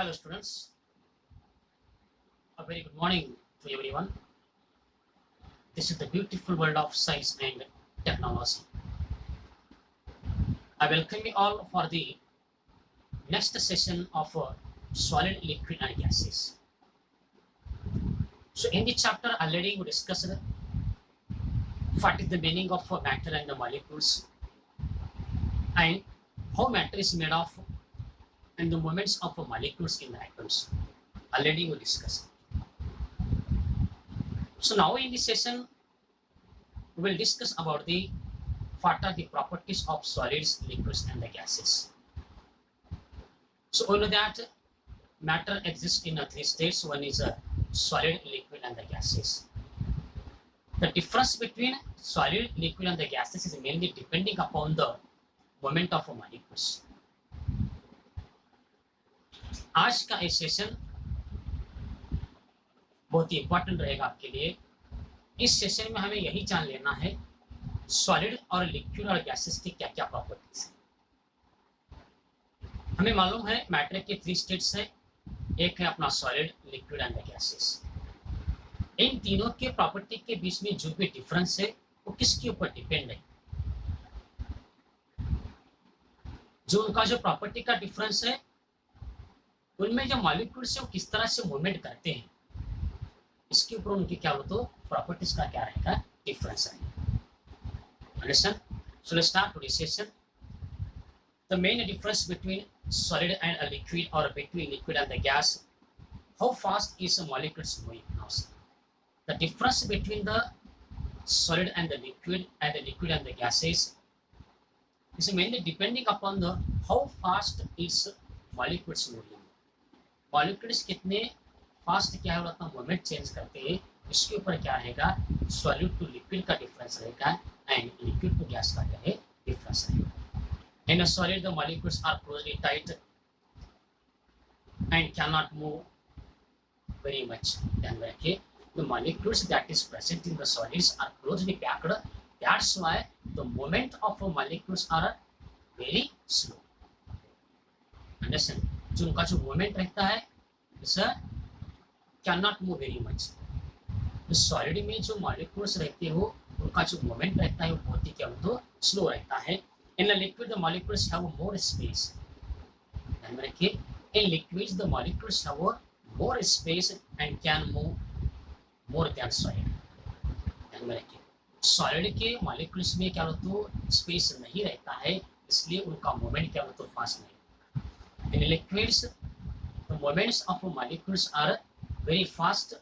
Hello students, a very good morning to everyone. This is the beautiful world of science and technology. I welcome you all for the next session of solid, liquid and gases. So in the chapter already we discussed what is the meaning of matter and the molecules and how matter is made of and the movements of molecules in the atoms. Already we discussed. So now in this session, we will discuss about the what are the properties of solids, liquids, and the gases. So we know that matter exists in three states. One is a solid, liquid, and the gases. The difference between solid, liquid, and the gases is mainly depending upon the movement of molecules. आज का ये session बहुत ही important रहेगा आपके लिए। इस session में हमें यही जान लेना है सॉलिड और लिक्विड और गैसेस की क्या क्या प्रॉपर्टीज है। हमें मालूम है मैटर के थ्री स्टेट्स है, एक है अपना सॉलिड, लिक्विड एंड गैसेस। इन तीनों के प्रॉपर्टी के बीच में जो भी डिफरेंस है वो किसके ऊपर डिपेंड है। जो उनका जो प्रॉपर्टी का डिफरेंस है उनमें जो मॉलिक्यूल्स है वो किस तरह से मूवमेंट करते हैं, इसके ऊपर उनकी क्या हो तो प्रॉपर्टीज का क्या रहेगा डिफरेंस रहेगा। Understand? So let's start today session. The main difference between solid and a liquid और between liquid and the gas, how fast is a molecules moving now. The difference between the solid and the liquid and the gases is mainly depending upon the how fast its molecules moving. Molecules कितने fast क्या है अपना movement change करते हैं, इसके ऊपर क्या रहेगा सॉलिड टू लिक्विड का डिफरेंस रहेगा एंड लिक्विड टू गैस का क्या है डिफरेंस रहेगा। In a solid the molecules are closely tight and can not move very much. ध्यान में रखिए, the molecules that is present in the solids are closely packed. That's why the movement of molecules are very slow. Understand? जो उनका जो movement रहता है can not move very much. तो solid में जो मॉलिक्यूल्स रहते हो उनका जो मूवमेंट रहता है वो बहुत ही क्या तो स्लो रहता है। In liquid the molecules have more space. ध्यान में रखिए, in liquids the molecules have more space and can move more than solid. ध्यान में रखिए, सॉलिड के मॉलिक्यूल्स में क्या हो तो स्पेस नहीं रहता है, इसलिए उनका मूवमेंट क्या हो तो फास्ट नहीं। In liquids, the movements of molecules are very fast,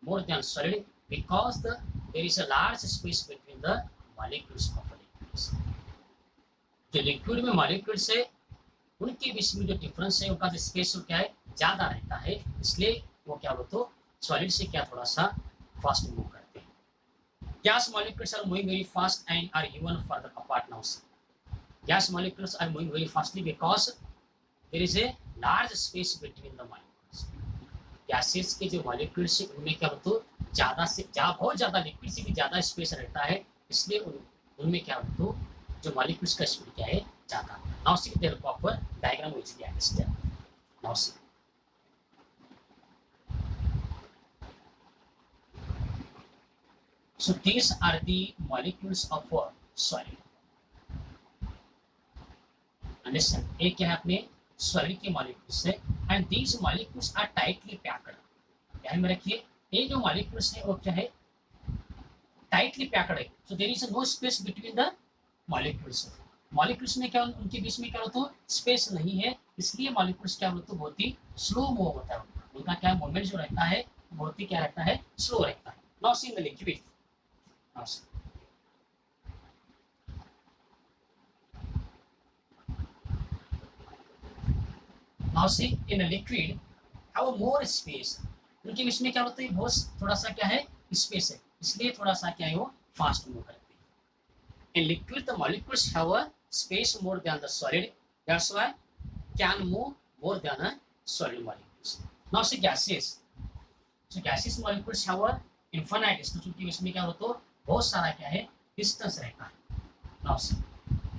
more than solid, because there is a large space between the molecules of liquids. जो लिक्विड में मॉलिक्यूल्स है उनके बीच में जो डिफरेंस है उनका जो स्पेस क्या है ज़्यादा रहता है, इसलिए वो क्या हो तो सॉलिड से क्या थोड़ा सा फास्ट मूव करते हैं। Gas molecules are moving very fast and are even further apart now. Gas molecules are moving very fastly because there is a large space between the molecules. Gases के जो molecules है उनमें क्या होता है ज़्यादा से बहुत ज़्यादा लिक्विड से भी ज़्यादा स्पेस रहता है, इसलिए उनमें क्या होता है जो मॉलिक्यूल्स का स्पीड क्या है ज़्यादा। Now see the proper diagram which we understand. Now see so these are the molecules of solid. Understand? एक क्या है अपने सॉलिड के मॉलिक्यूल्स है and these molecules are tightly packed. ध्यान में रखिए, ये जो मॉलिक्यूल्स है वो क्या है टाइटली पैक्ड है। So there is no space between the molecules. Molecules में क्या उनके बीच में क्या होता है स्पेस नहीं है, इसलिए मॉलिक्यूल्स क्या होता है बहुत ही स्लो मूव होता है। उनका क्या मूवमेंट जो रहता है बहुत ही क्या रहता है स्लो रहता है। Now see the liquid. Now see Now see in a liquid have more space. उनके बीच में क्या होता है बहुत थोड़ा सा क्या है स्पेस है, इसलिए थोड़ा सा क्या है वो फास्ट मूव करते हैं। In liquid the molecules have a space more than the solid. That's why can move more than a solid molecules. Now see gases. So gases molecules have a infinite distance. उनके बीच में क्या होता है बहुत सारा क्या है डिस्टेंस रहता है। Now see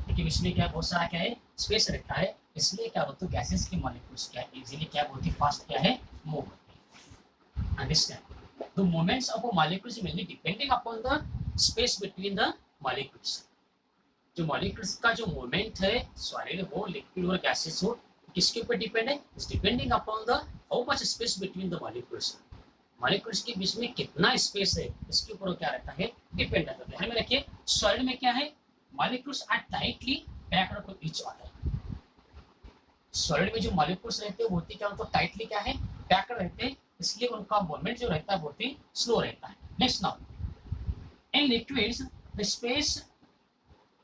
इनके बीच में क्या बहुत सारा क्या है स्पेस रहता है, इसलिए क्या होता है गैसेस के मॉलिक्यूल्स क्या इजीली क्या होती फास्ट क्या है मूव होते हैं। Understand the movements of molecules mainly depending upon the space between the molecules. जो मॉलिक्यूल्स का जो मूवमेंट है सॉलिड हो लिक्विड और गैसेस हो किसके ऊपर डिपेंड है is depending upon the how much space between the molecules. Molecules के बीच में कितना स्पेस है इसके ऊपर क्या रहता है डिपेंड रहता है। ध्यान में रखिए सॉलिड में क्या है molecules are tightly packed to each other. Solid में जो मॉलिक्यूल्स रहते हैं वो होती क्या उनको टाइटली क्या है पैक्ड रहते हैं इसलिए उनका मूवमेंट जो रहता है बहुत ही स्लो रहता है। Next now in liquids the space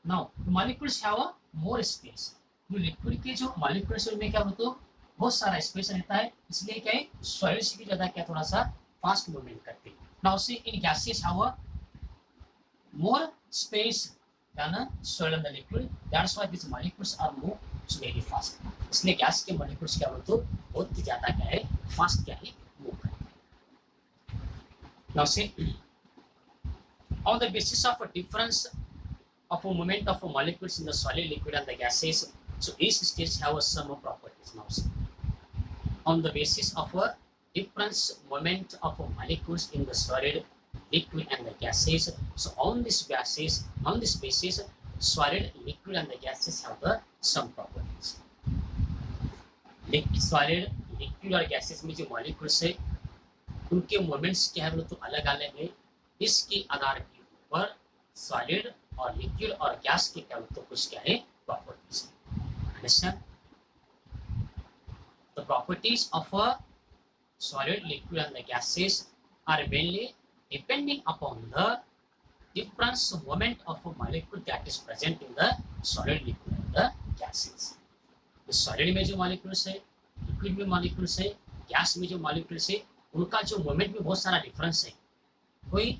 now molecules have a more space. जो लिक्विड के जो मॉलिक्यूल्स में क्या होता है बहुत सारा स्पेस रहता है इसलिए क्या है सॉलिड से भी ज्यादा क्या थोड़ा सा फास्ट मूवमेंट करते हैं। Now see in gases have a more space than a solid in the liquid. That's why these molecules are move very fast. इसलिए गैस के molecules क्या होते हैं बहुत ज्यादा क्या है फास्ट क्या है मूव करते हैं। Now see on the basis of a difference of a movement of a molecules in the solid, liquid and the gases, so each stage have a sum of properties. Now see on the basis of a difference moment of a molecules in the solid, liquid and the gases. So on this basis, solid, liquid and the gases have the some properties. Solid, liquid और gases में जो molecules है उनके moments क्या है तो अलग अलग है। इसके आधार के ऊपर solid और liquid और gas के क्या तो कुछ क्या है properties। Understand? The properties of a solid, liquid and the gases are mainly depending upon the difference moment of a molecule that is present in the solid, liquid and the gases. तो solid में जो molecules है liquid में molecules है gas में जो molecules है उनका जो मूवमेंट में बहुत सारा डिफरेंस है। कोई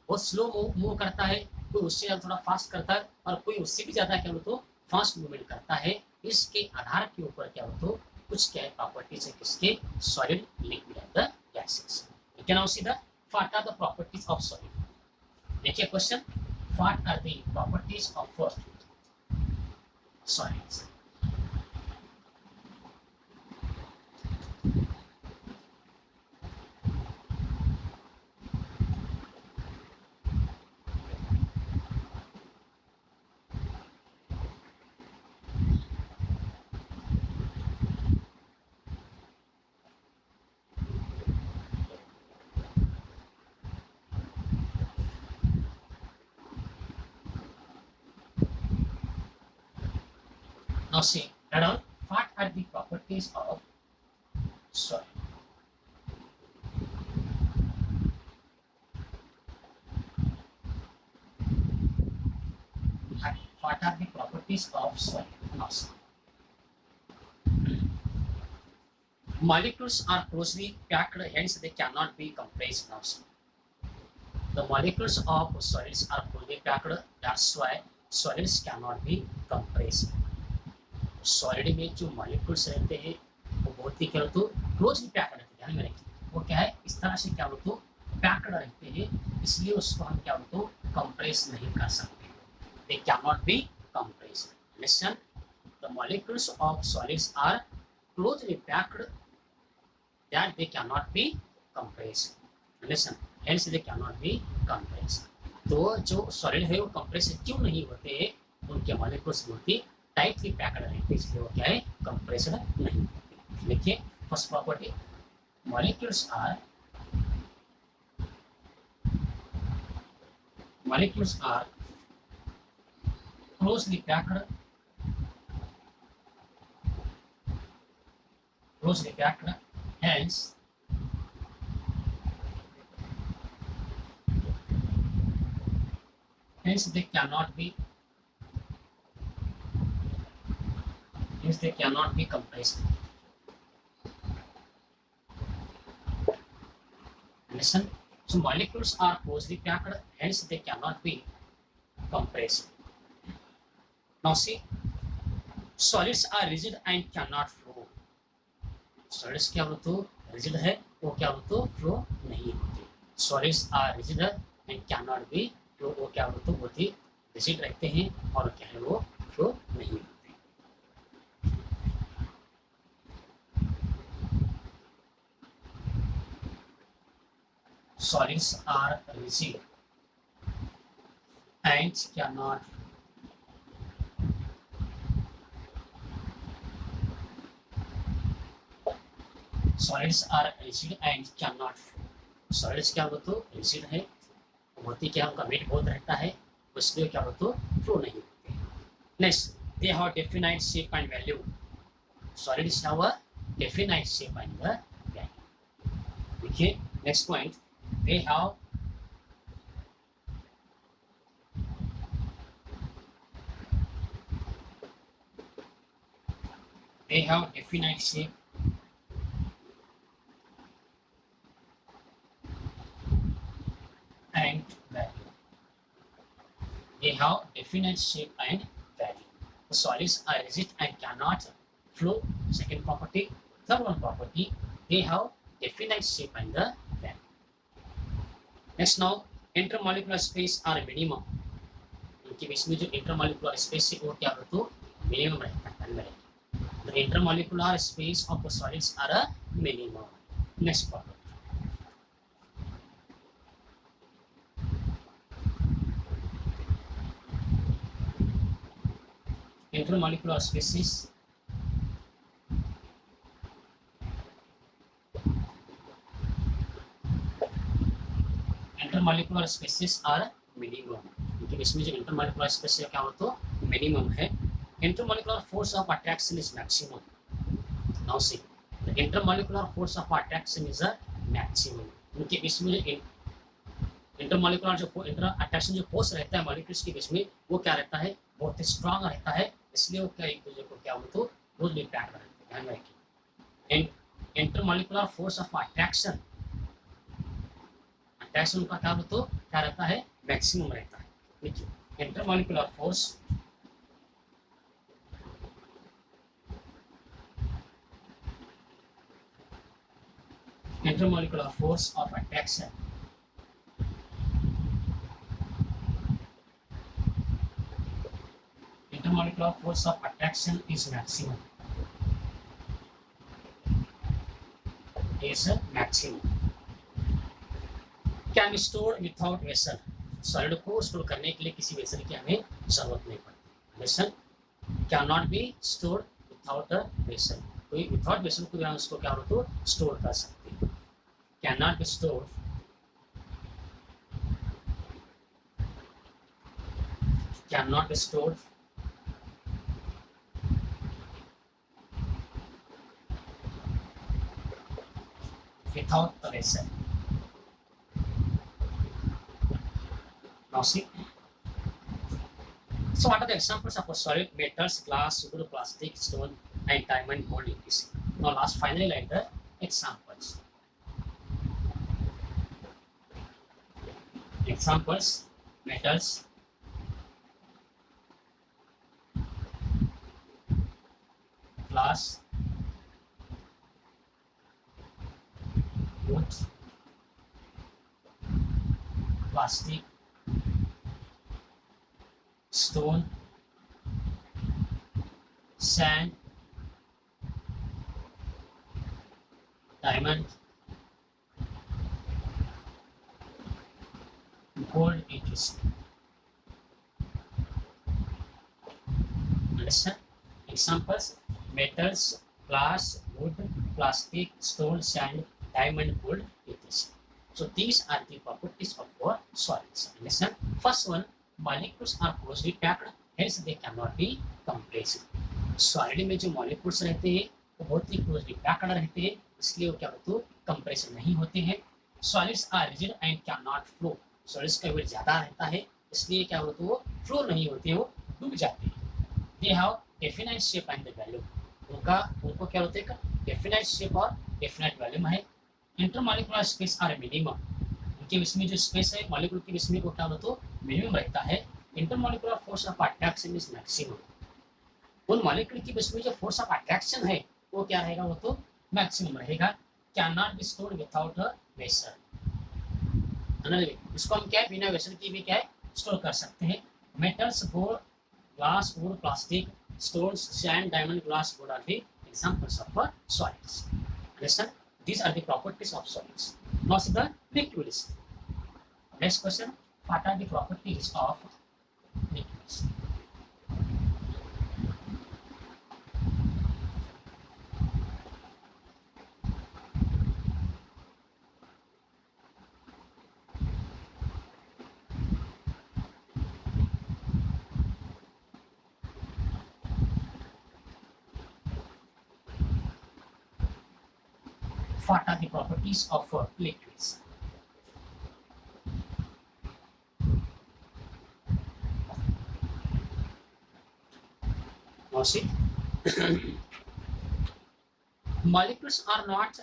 बहुत स्लो मूव करता है कोई उससे ज़्यादा थोड़ा फास्ट करता है और कोई उससे भी ज़्यादा क्या हो तो फास्ट मूवमेंट करता है। इसके आधार के ऊपर क्या हो तो कुछ क्या है प्रॉपर्टीज है किसके solid liquid and the gases. You can now see the what are the properties of solid. देखिए question what are the properties of solids. Now see, Radon, what are the properties of soil? What are the properties of soil? Now see. Molecules are closely packed, hence they cannot be compressed. Now see. The molecules of solids are closely packed, that's why solids cannot be compressed. Solid में जो molecules रहते हैं वो बहुत ही क्या होते closely packed रहते हैं। ध्यान में रखिए वो क्या है इस तरह से क्या होते पैक्ड रहते हैं इसलिए उसको हम क्या होते कंप्रेस नहीं कर सकते। They can not be compressed. Listen the molecules of solids are closely packed that they can not be compressed. Listen hence they can not be compressed. तो जो सॉलिड है वो कंप्रेस क्यों नहीं होते उनके मॉलिक्यूल्स बहुत ही टाइटली पैक्ड रहते इसलिए वो क्या है कंप्रेस्ड नहीं होते। देखिए first property molecules are closely packed hence they cannot be compressed. Listen, so molecules are closely packed, hence they cannot be compressed. Now see, solids are rigid and cannot flow. Solids क्या होते rigid है वो क्या होते flow नहीं होते। Solids are rigid and cannot be flow वो क्या होते बहुत ही rigid रहते हैं और क्या है वो flow नहीं होते। solids are rigid and cannot solids are rigid and cannot flow. solids क्या बोलते हो rigid है, होती क्या उनका वेट बहुत रहता है, इसलिए क्या बोलते हो फ्लो नहीं होते। Next, they have definite shape and value. solids have a definite shape and value. देखिए next point, they have definite shape and value. They have definite shape and value. The solids are rigid and cannot flow. Second property. Third one property, they have definite shape and the value. Next now, intermolecular space are minimum. इनके बीच में जो intermolecular space है वो क्या होता है minimum रहता है। The intermolecular space of the solids are a minimum. Next property. Intermolecular spaces are minimum. इनके बीच में जो इंटरमॉलिक्यूलर स्पेस है क्या हो तो मिनिमम है। Intermolecular force of attraction is maximum. Now see the intermolecular force of attraction is a maximum. इनके बीच में जो इंटरमॉलिक्यूलर जो इंटर अट्रैक्शन जो फोर्स रहता है मॉलिक्यूल्स के बीच में वो क्या रहता है बहुत स्ट्रांग रहता है, इसलिए वो क्या एक दूसरे को क्या हो तो क्लोजली पैक्ड रहते हैं। ध्यान रखिए इंटरमॉलिक्यूलर फोर्स ऑफ अट्रैक्शन का क्या हो तो क्या रहता है मैक्सिमम रहता है। देखिए intermolecular force of attraction intermolecular force of attraction is maximum. Can be stored without vessel. Solid को स्टोर करने के लिए किसी वेसल की हमें जरूरत नहीं पड़ती। Vessel can not B store without a vessel. कोई विथआउट वेसल को हम उसको क्या तो स्टोर कर सकते हैं। Can not B store without a vessel. Now see. So what are the examples of a solid? Metals, glass, wood, plastic, stone, and diamond, gold, etc. Now last finally like the examples. Examples: metals, glass, wood, plastic, stone, sand, diamond, gold, etc. Understand? Examples: metals, glass, wood, plastic, stone, sand, diamond, gold, etc. So these are the properties of our solids. Understand? First one, molecules are closely packed, hence they cannot be compressed. Solid में जो molecules रहते हैं वो बहुत ही closely packed रहते हैं, इसलिए वो क्या होते हैं कंप्रेशन नहीं होते हैं। Solids are rigid and can not flow. Solids का वेट ज़्यादा रहता है, इसलिए क्या होता है वो फ्लो नहीं होते, वो डूब जाते हैं। They have definite shape and the value. उनको क्या होते हैं डेफिनाइट शेप और डेफिनाइट वैल्यू है। Intermolecular space are minimum. इनके बीच में जो स्पेस है मॉलिक्यूल के बीच में वो क्या होता है मिनिमम रहता है। Intermolecular force of attraction is maximum. उन मॉलिक्यूल के बीच में जो फोर्स ऑफ अट्रैक्शन है वो क्या रहेगा वो तो मैक्सिमम रहेगा। Can not be stored without a vessel. इसको हम क्या बिना वेसल के भी क्या है स्टोर कर सकते हैं। Metals, gold, glass, would, plastic, stones, sand, diamond, glass, gold are the examples of solids. Understand? These are the properties of solids. Now see the liquids. Next question, what are the properties of liquids? What are the properties of liquids? Now see, molecules are not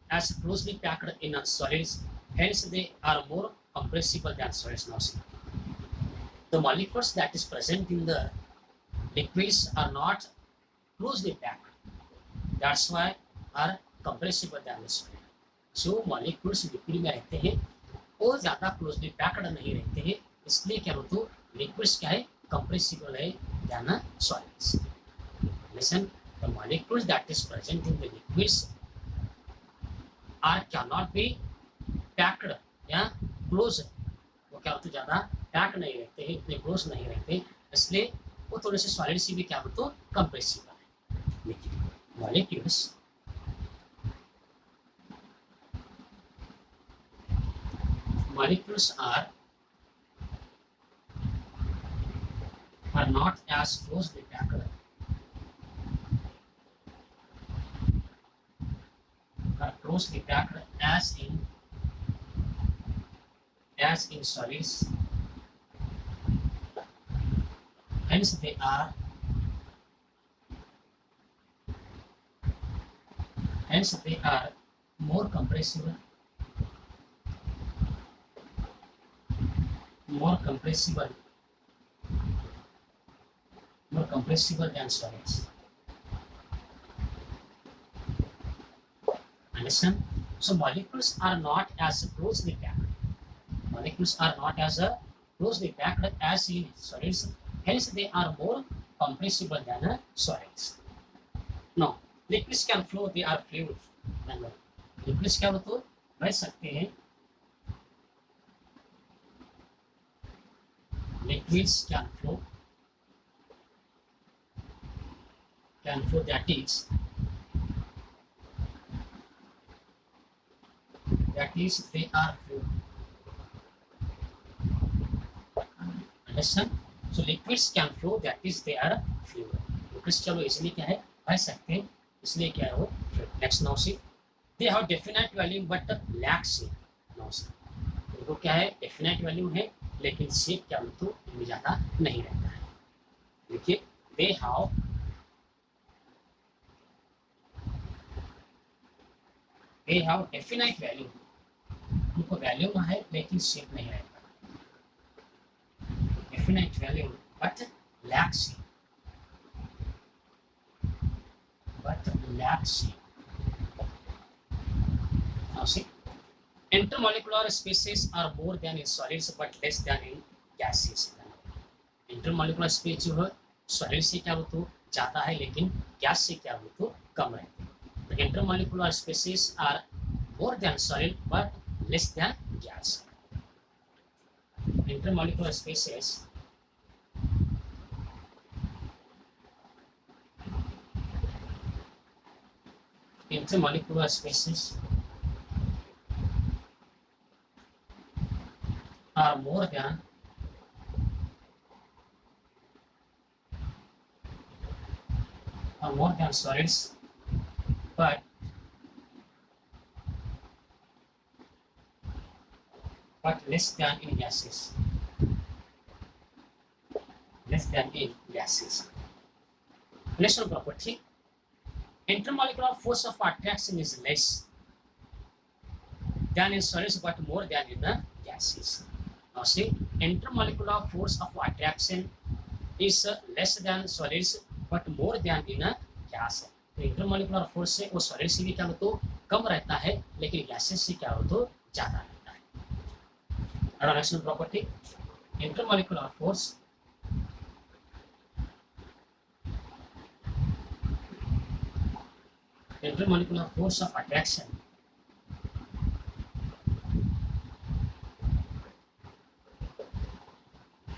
as closely packed in solids, hence they are more compressible than solids. Now see, the molecules that is present in the liquids are not closely packed. That's why are compressible than the solid. जो molecules liquid में रहते हैं वो ज़्यादा closely packed नहीं रहते हैं, इसलिए क्या बोलते हो लिक्विड्स क्या है कंप्रेसिबल है than solids. Listen, the molecules that is present in the liquids are cannot be packed या close. वो क्या होते ज़्यादा पैक नहीं रहते हैं, इतने क्लोज नहीं रहते, इसलिए वो थोड़े से सॉलिड से भी क्या बोलते हो कंप्रेसिबल है. लेकिन molecules are not as closely packed as in solids, hence they are more compressible than solids. Understand? So molecules are not as closely packed. Molecules are not as closely packed as in solids, hence they are more compressible than solids. No, liquids can flow, they are fluid. Liquids क्या होते बह सकते हैं, liquids can flow, that is they are fluid. Understand? So liquids can flow, that is they are fluid. Liquids चलो इसलिए क्या है बह सकते हैं, इसलिए क्या है वो fluid. Next now see, they have definite volume but lack shape. Now see, इनको क्या है डेफिनेट वैल्यू है लेकिन शेप क्या तो इनमें ज़्यादा नहीं रहता है. देखिए दे हैव डेफिनेट वैल्यू, उनको वैल्यू है लेकिन शेप नहीं रहता. Definite value but lack shape, Now see, intermolecular species are more than in solids but less than in gases. Intermolecular space जो है सॉलिड से क्या हो तो ज़्यादा है लेकिन गैस से क्या हो तो कम रहते हैं. तो intermolecular spaces are more than solid but less than gas. Intermolecular spaces are more than solids but less than in gases. Relation property, intermolecular force of attraction is less than in solids but more than in the gases. Now see, intermolecular force of attraction is less than solids but more than in a gas. तो intermolecular force से वो solid से भी क्या हो तो कम रहता है लेकिन गैसेस से क्या हो तो ज़्यादा रहता है. Relation property, intermolecular force of attraction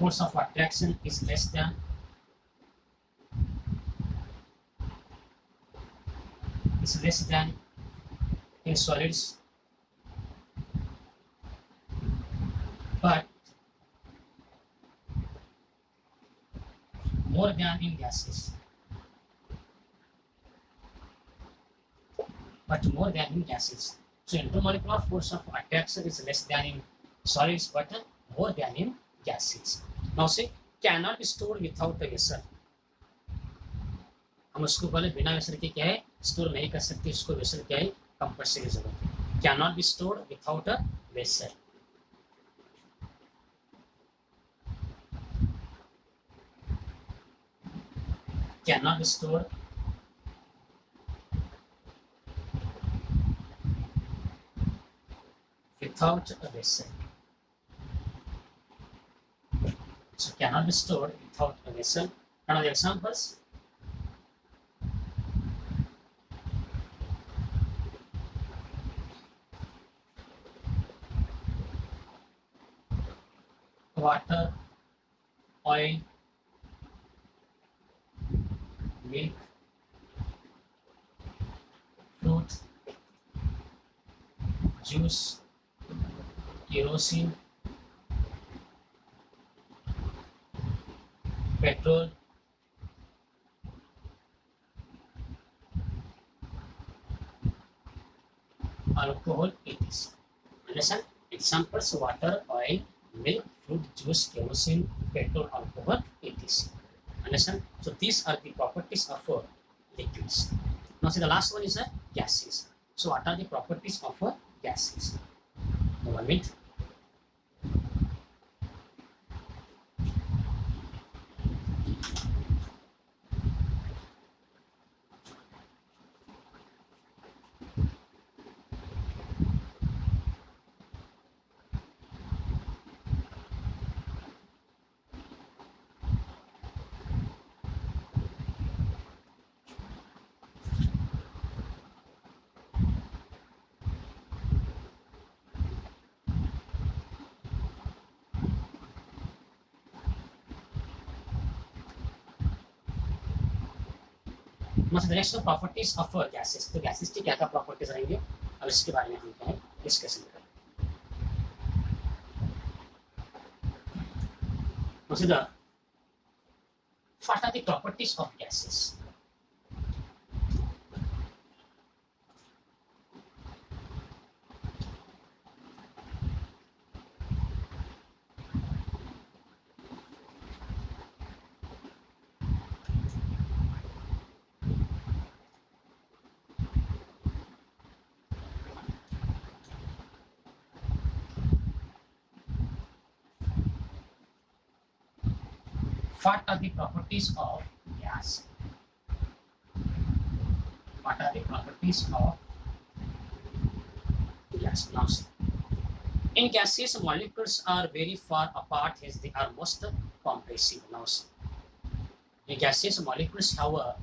force of attraction is less than in solids, but more than in gases. So intermolecular force of attraction is less than in solids but more than in gases. Now say cannot be stored without a vessel. हम उसको बोले बिना vessel के क्या है store नहीं कर सकते, उसको वेसल क्या है कंपल्सरी जरूरत है. Cannot be stored without a vessel. Cannot be stored without a vessel. So cannot be stored without a vessel. Another examples. Water, oil, milk, fruit, juice, kerosene, petrol, alcohol, etc. Understand? Examples: water, oil, milk, fruit, juice, kerosene, petrol, alcohol, etc. Understand? So these are the properties of liquids. Now see the last one is gases. So what are the properties of gases? 1 minute. मतलब next properties of gases. तो gases की क्या क्या properties रहेंगे अब इसके बारे में हम क्या है डिस्कशन करें. Consider what are the properties of gases. What are the properties of gas? What are the properties of gas? Now, in gases, molecules are very far apart, hence they are most compressible. Now, in gases, molecules have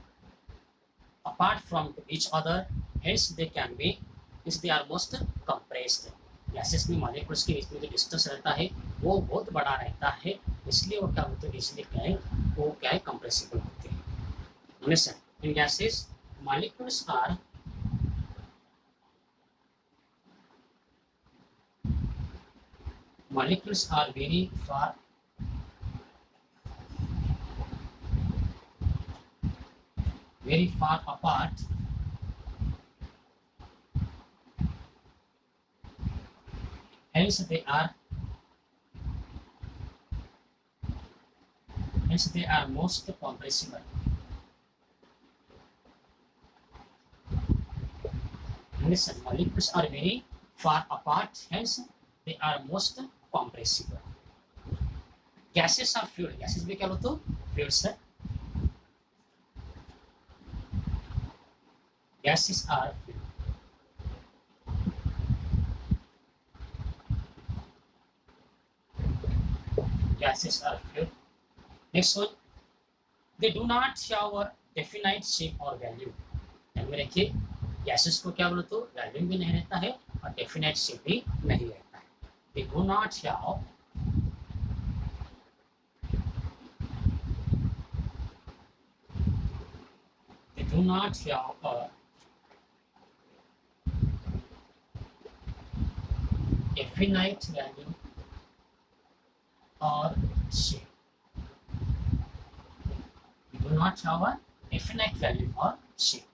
apart from each other, hence they are most compressed. Gases में molecules के बीच में जो distance रहता है वो बहुत बड़ा रहता है, इसलिए वो क्या होते हैं, इसलिए क्या है वो क्या है कंप्रेसिबल होते हैं. Understand? In gases molecules are very far apart, hence they are most compressible. Listen, molecules are very far apart, hence they are most compressible. Gases are fluid. Gases भी क्या बोलते हो? Fluids है. Gases are fluid. Gases are fluid. Next one, they do not have a definite shape or value. ध्यान में रखिए, gases को क्या बोलते हो? वैल्यू भी नहीं रहता है और डेफिनेट शेप भी नहीं रहता है. They do not have not have a finite value or shape. We do not have a finite value or shape.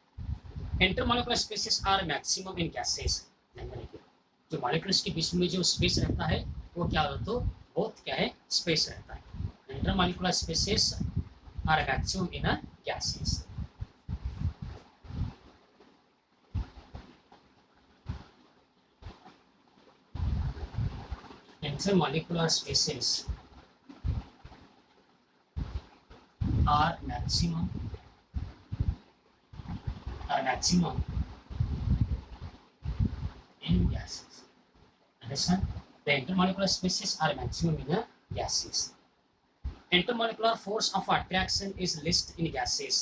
Intermolecular spaces are maximum in gases. जो मॉलिक्यूल्स के बीच में जो स्पेस रहता है वो क्या होता है, तो बहुत क्या है, स्पेस रहता है। Intermolecular spaces are maximum in gases. Intermolecular spaces are maximum in gases. Understand? The intermolecular spaces are maximum in gases. Intermolecular force of attraction is less in gases.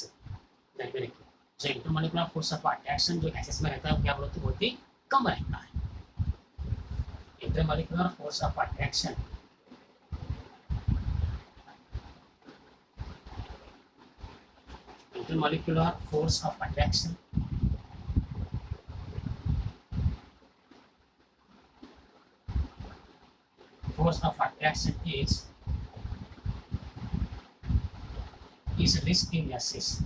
जो इंटरमोलिकुलर फोर्स ऑफ अट्रैक्शन जो gases में रहता है वो क्या बोलते, बहुत ही कम रहता है। Intermolecular force of attraction intermolecular force of attraction is less in gases.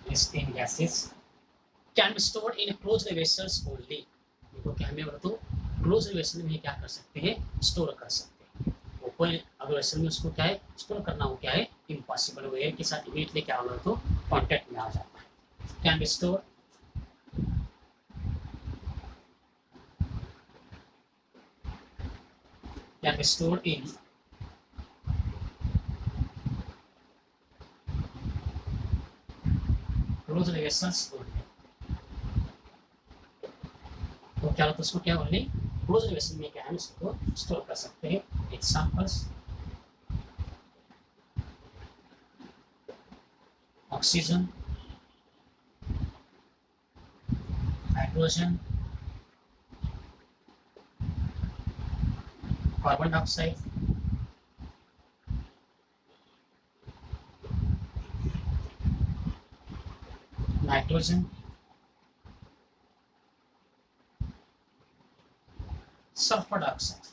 Less in gases can be stored in closed vessels only. देखो क्या हमें तो क्लोज वेसल में क्या कर सकते हैं, स्टोर कर सकते हैं। ओपन अगर वेसल में उसको क्या है, स्टोर करना हो क्या है, इम्पॉसिबल। वो एयर के साथ इमीडिएटली क्या होगा, तो कांटेक्ट में आ जाता है। Can be store in close vessels only. तो क्या होता है, उसको क्या ओनली क्लोज वेसल में क्या है, उसको स्टोर कर सकते हैं। Examples oxygen, hydrogen, carbon dioxide, nitrogen, sulfur dioxide.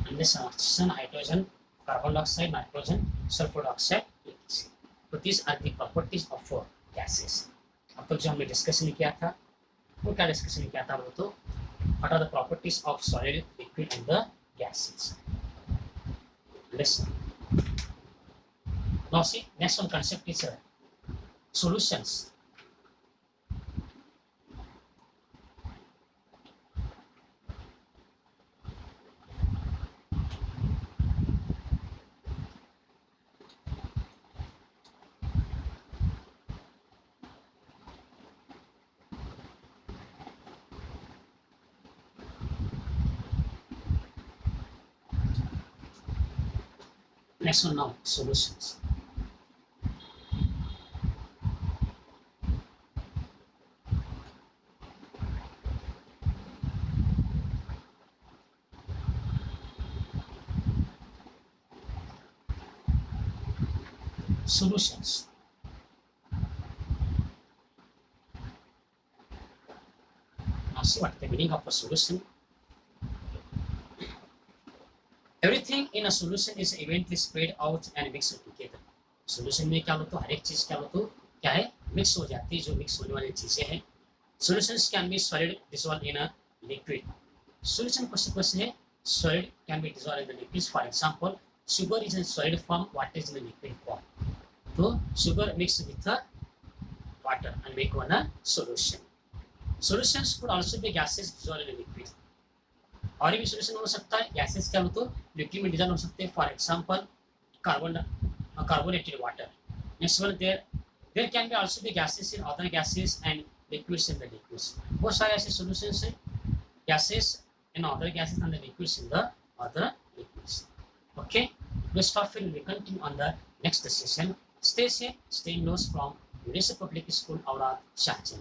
And this oxygen, hydrogen, carbon dioxide, nitrogen, sulfur dioxide, etc. So these are the properties of gases. अब तक जो हमने डिस्कशन किया था वो क्या डिस्कशन किया था, वो तो what are the properties of solid, liquid and the gases. Listen. Now see, next one concept is solutions. Next one now, solutions. Solutions. Now see what the meaning of a solution. Everything in a solution is eventually spread out and mixed together. Solution में क्या होता है, हर एक चीज क्या होता है, क्या है, मिक्स हो जाती है, जो मिक्स होने वाली चीजें हैं। Solutions can be solid dissolved in a liquid. Solution consequence है solid can be dissolved in the liquids. For example, sugar is in solid form, water is in the liquid form. So sugar mixed with the water and make one a solution. Solutions could also be gases dissolved in a liquid. और भी solution हो सकता है, gases क्या हो तो liquid में dissolve हो सकते हैं। For example carbonated water. Next one, there can be also be gases in other gases and liquids in the liquids. बहुत सारे ऐसे सॉल्यूशंस हैं, gases in other gases and the liquids in the other liquids. Okay, we'll stop here. We continue on the next session. Stay safe, stay indoors from Municipal Public School, Aurad, Shahjan.